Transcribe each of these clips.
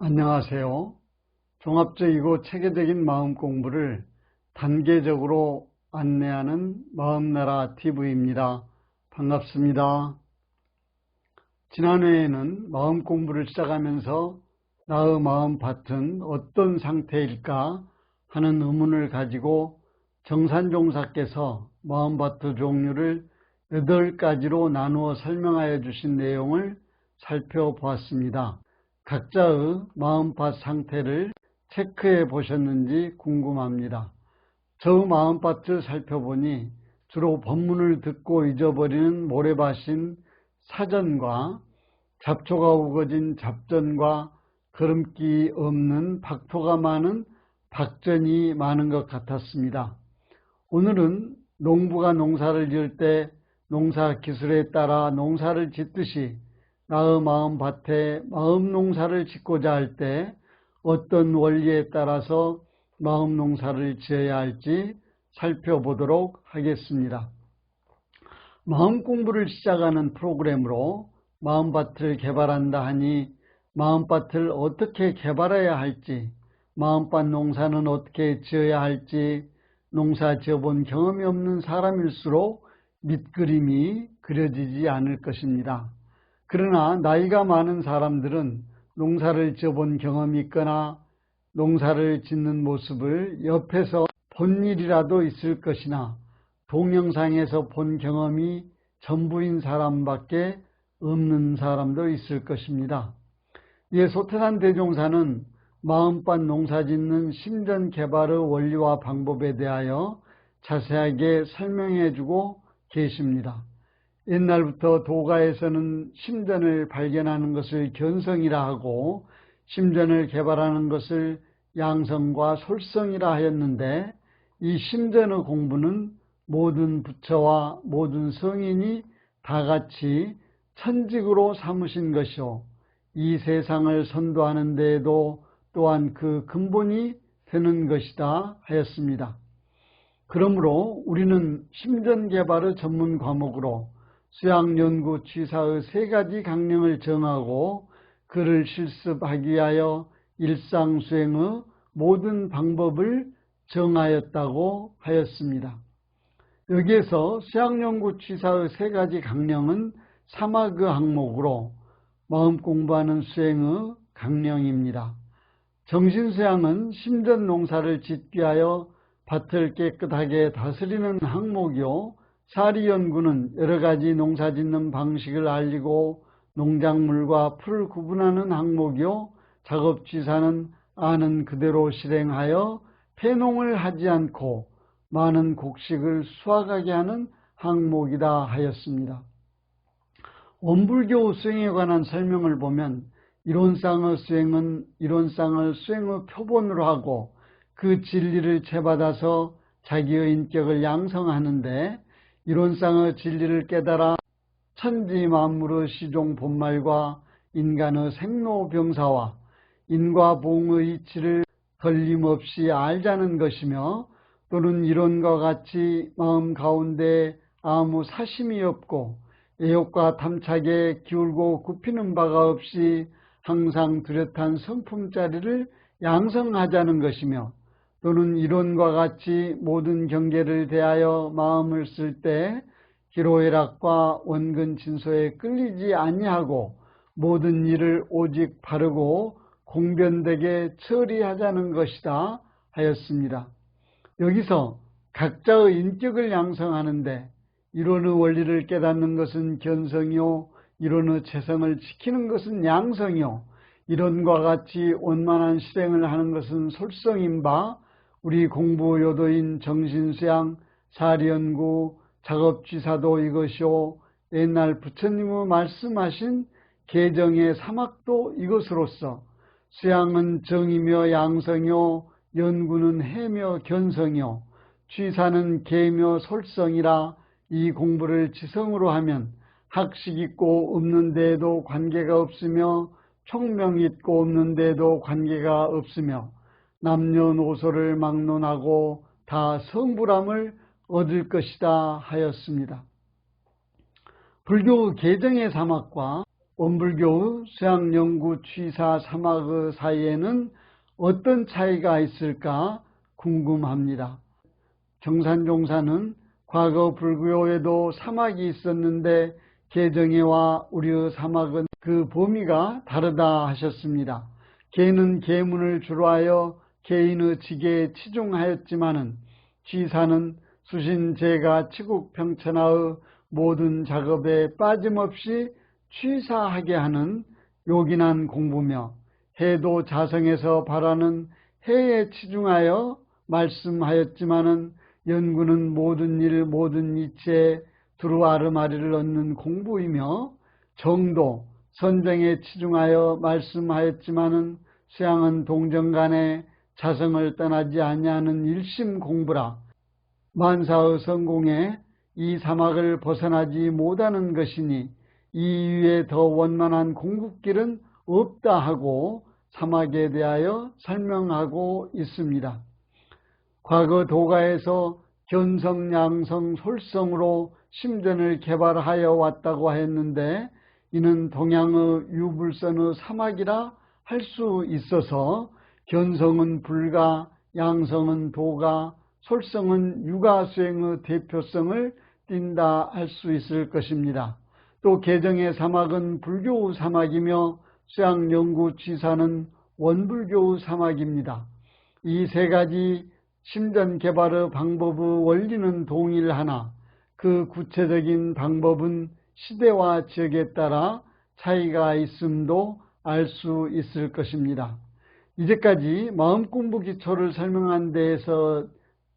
안녕하세요. 종합적이고 체계적인 마음 공부를 단계적으로 안내하는 마음나라 TV입니다. 반갑습니다. 지난 회에는 마음 공부를 시작하면서 나의 마음 밭은 어떤 상태일까 하는 의문을 가지고 정산종사께서 마음밭의 종류를 8가지로 나누어 설명하여 주신 내용을 살펴보았습니다. 각자의 마음밭 상태를 체크해 보셨는지 궁금합니다. 저 마음밭을 살펴보니 주로 법문을 듣고 잊어버리는 모래밭인 사전과 잡초가 우거진 잡전과 거름기 없는 박토가 많은 박전이 많은 것 같았습니다. 오늘은 농부가 농사를 지을 때 농사 기술에 따라 농사를 짓듯이 나의 마음밭에 마음 농사를 짓고자 할 때 어떤 원리에 따라서 마음 농사를 지어야 할지 살펴보도록 하겠습니다. 마음 공부를 시작하는 프로그램으로 마음밭을 개발한다 하니 마음밭을 어떻게 개발해야 할지, 마음밭 농사는 어떻게 지어야 할지 농사 지어본 경험이 없는 사람일수록 밑그림이 그려지지 않을 것입니다. 그러나 나이가 많은 사람들은 농사를 지어본 경험이 있거나 농사를 짓는 모습을 옆에서 본 일이라도 있을 것이나 동영상에서 본 경험이 전부인 사람밖에 없는 사람도 있을 것입니다. 이에 소태산 대종사는 마음밭 농사 짓는 심전 개발의 원리와 방법에 대하여 자세하게 설명해 주고 계십니다. 옛날부터 도가에서는 심전을 발견하는 것을 견성이라 하고 심전을 개발하는 것을 양성과 솔성이라 하였는데, 이 심전의 공부는 모든 부처와 모든 성인이 다 같이 천직으로 삼으신 것이요, 이 세상을 선도하는 데에도 또한 그 근본이 되는 것이다 하였습니다. 그러므로 우리는 심전 개발의 전문 과목으로 수양연구 취사의 3가지 강령을 정하고 그를 실습하기 위하여 일상수행의 모든 방법을 정하였다고 하였습니다. 여기에서 수양연구 취사의 3가지 강령은 사막의 항목으로 마음 공부하는 수행의 강령입니다. 정신수양은 심전 농사를 짓기 위하여 밭을 깨끗하게 다스리는 항목이요, 사리연구는 여러가지 농사짓는 방식을 알리고 농작물과 풀을 구분하는 항목이요, 작업취사는 아는 그대로 실행하여 폐농을 하지 않고 많은 곡식을 수확하게 하는 항목이다 하였습니다. 원불교 수행에 관한 설명을 보면 이론상의 수행은 이론상을 수행의 표본으로 하고 그 진리를 채받아서 자기의 인격을 양성하는데, 이론상의 진리를 깨달아 천지 만물의 시종 본말과 인간의 생로병사와 인과보응의 이치를 걸림없이 알자는 것이며, 또는 이론과 같이 마음 가운데 아무 사심이 없고 애욕과 탐착에 기울고 굽히는 바가 없이 항상 뚜렷한 성품자리를 양성하자는 것이며, 또는 이론과 같이 모든 경계를 대하여 마음을 쓸 때 기로애락과 원근 진소에 끌리지 아니하고 모든 일을 오직 바르고 공변되게 처리하자는 것이다 하였습니다. 여기서 각자의 인격을 양성하는데 이론의 원리를 깨닫는 것은 견성이요, 이론의 체성을 지키는 것은 양성이요, 이론과 같이 원만한 실행을 하는 것은 솔성인 바, 우리 공부 요도인 정신수양, 사리연구, 작업취사도 이것이요, 옛날 부처님의 말씀하신 계정의 사막도 이것으로서 수양은 정이며 양성이요, 연구는 해며 견성이요, 취사는 계며 솔성이라 이 공부를 지성으로 하면 학식 있고 없는 데에도 관계가 없으며 총명 있고 없는 데에도 관계가 없으며 남녀노소를 막론하고 다 성불함을 얻을 것이다 하였습니다. 불교 계정의 사막과 원불교의 수양연구 취사 사막의 사이에는 어떤 차이가 있을까 궁금합니다. 정산종사는 과거 불교에도 사막이 있었는데 개정회와 우리의 사막은 그 범위가 다르다 하셨습니다. 개는 계문을 주로 하여 개인의 직에 치중하였지만은 취사는 수신제가 치국평천하의 모든 작업에 빠짐없이 취사하게 하는 요긴한 공부며 해도 자성에서 바라는 해에 치중하여 말씀하였지만은 연구는 모든 일 모든 이체에 두루 아르마리를 얻는 공부이며 정도 선정에 치중하여 말씀하였지만은 수양은 동정간에 자성을 떠나지 아니하는 일심 공부라. 만사의 성공에 이 사막을 벗어나지 못하는 것이니 이 위에 더 원만한 공부길은 없다 하고 사막에 대하여 설명하고 있습니다. 과거 도가에서 견성, 양성, 솔성으로 심전을 개발하여 왔다고 했는데 이는 동양의 유불선의 사막이라 할 수 있어서 견성은 불가, 양성은 도가, 솔성은 육아수행의 대표성을 띈다 할 수 있을 것입니다. 또 개정의 사막은 불교의 사막이며 수양연구취사는 원불교의 사막입니다. 이 세 가지 심전 개발의 방법의 원리는 동일하나 그 구체적인 방법은 시대와 지역에 따라 차이가 있음도 알 수 있을 것입니다. 이제까지 마음공부 기초를 설명한 데에서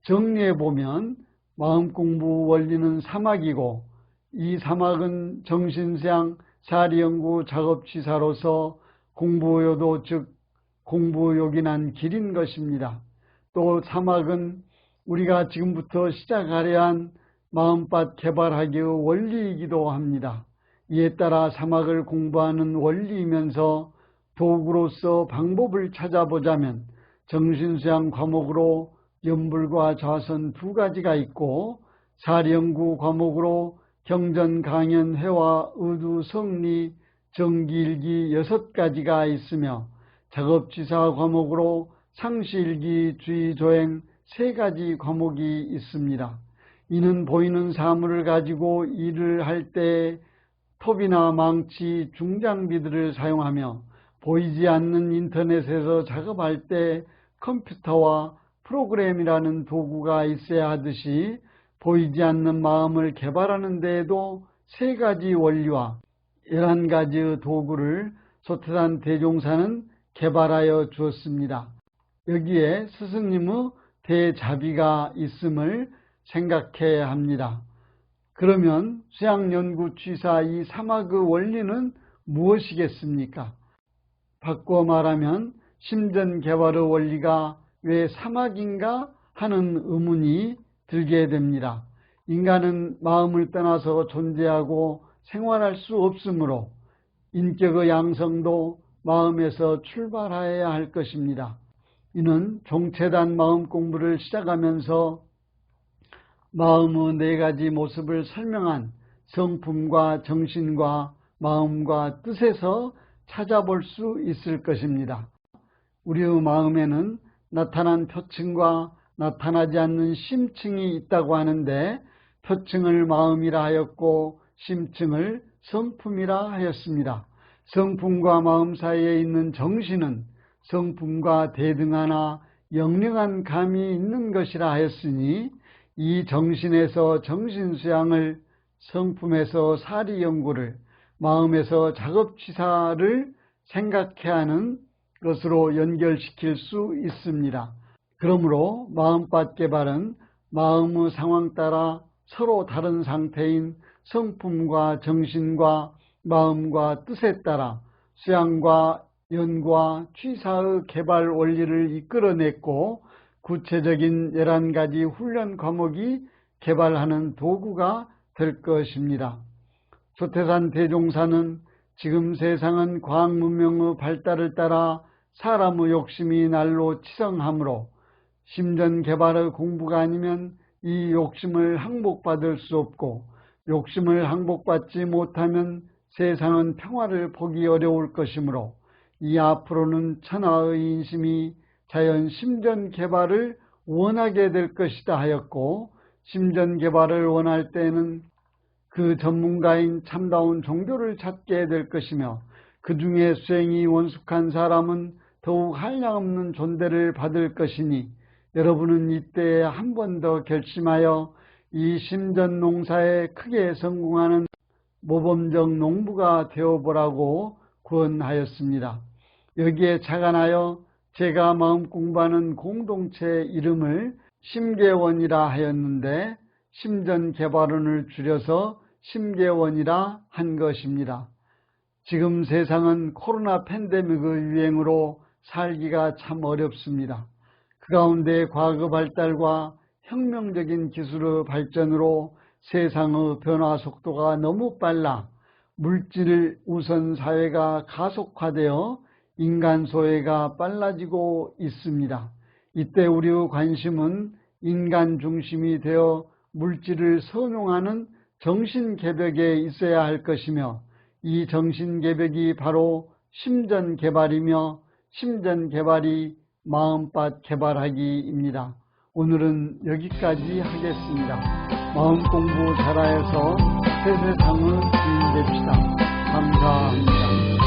정리해보면 마음공부 원리는 사막이고 이 사막은 정신수양 사리연구 작업취사로서 공부요도 즉 공부요긴한 길인 것입니다. 또 사막은 우리가 지금부터 시작하려 한 마음밭 개발하기의 원리이기도 합니다. 이에 따라 사막을 공부하는 원리이면서 도구로서 방법을 찾아보자면 정신수양 과목으로 연불과 좌선 두 가지가 있고 사리연구 과목으로 경전, 강연, 회화, 의두, 성리, 정기일기 6가지가 있으며 작업취사 과목으로 상시일기, 주의, 조행 3가지 과목이 있습니다. 이는 보이는 사물을 가지고 일을 할 때 톱이나 망치, 중장비들을 사용하며 보이지 않는 인터넷에서 작업할 때 컴퓨터와 프로그램이라는 도구가 있어야 하듯이 보이지 않는 마음을 개발하는 데에도 3가지 원리와 11가지의 도구를 소태산 대종사는 개발하여 주었습니다. 여기에 스승님의 대자비가 있음을 생각해야 합니다. 그러면 수양연구취사 이 사막의 원리는 무엇이겠습니까? 바꿔 말하면 심전개발의 원리가 왜 사막인가 하는 의문이 들게 됩니다. 인간은 마음을 떠나서 존재하고 생활할 수 없으므로 인격의 양성도 마음에서 출발하여야 할 것입니다. 이는 종체단 마음 공부를 시작하면서 마음의 4가지 모습을 설명한 성품과 정신과 마음과 뜻에서 찾아볼 수 있을 것입니다. 우리의 마음에는 나타난 표층과 나타나지 않는 심층이 있다고 하는데 표층을 마음이라 하였고 심층을 성품이라 하였습니다. 성품과 마음 사이에 있는 정신은 성품과 대등하나 영령한 감이 있는 것이라 하였으니 이 정신에서 정신수양을, 성품에서 사리연구를, 마음에서 작업취사를 생각해야 하는 것으로 연결시킬 수 있습니다. 그러므로 마음밭 개발은 마음의 상황 따라 서로 다른 상태인 성품과 정신과 마음과 뜻에 따라 수양과 연구와 취사의 개발 원리를 이끌어냈고 구체적인 11가지 훈련 과목이 개발하는 도구가 될 것입니다. 소태산 대종사는 지금 세상은 과학문명의 발달을 따라 사람의 욕심이 날로 치성하므로 심전개발의 공부가 아니면 이 욕심을 항복받을 수 없고 욕심을 항복받지 못하면 세상은 평화를 보기 어려울 것이므로 이 앞으로는 천하의 인심이 자연 심전 개발을 원하게 될 것이다 하였고, 심전 개발을 원할 때에는 그 전문가인 참다운 종교를 찾게 될 것이며, 그 중에 수행이 원숙한 사람은 더욱 한량없는 존대를 받을 것이니, 여러분은 이때에 한 번 더 결심하여 이 심전 농사에 크게 성공하는 모범적 농부가 되어보라고 구언하였습니다. 여기에 착안하여 제가 마음 공부하는 공동체 이름을 심계원이라 하였는데, 심전개발원을 줄여서 심계원이라 한 것입니다. 지금 세상은 코로나 팬데믹의 유행으로 살기가 참 어렵습니다. 그 가운데 과거 발달과 혁명적인 기술의 발전으로 세상의 변화 속도가 너무 빨라 물질 우선 사회가 가속화되어 인간 소외가 빨라지고 있습니다. 이때 우리의 관심은 인간 중심이 되어 물질을 선용하는 정신개벽에 있어야 할 것이며, 이 정신개벽이 바로 심전개발이며, 심전개발이 마음밭 개발하기입니다. 오늘은 여기까지 하겠습니다. 마음 공부 잘하여서 새 세상을 주인 됩시다. 감사합니다.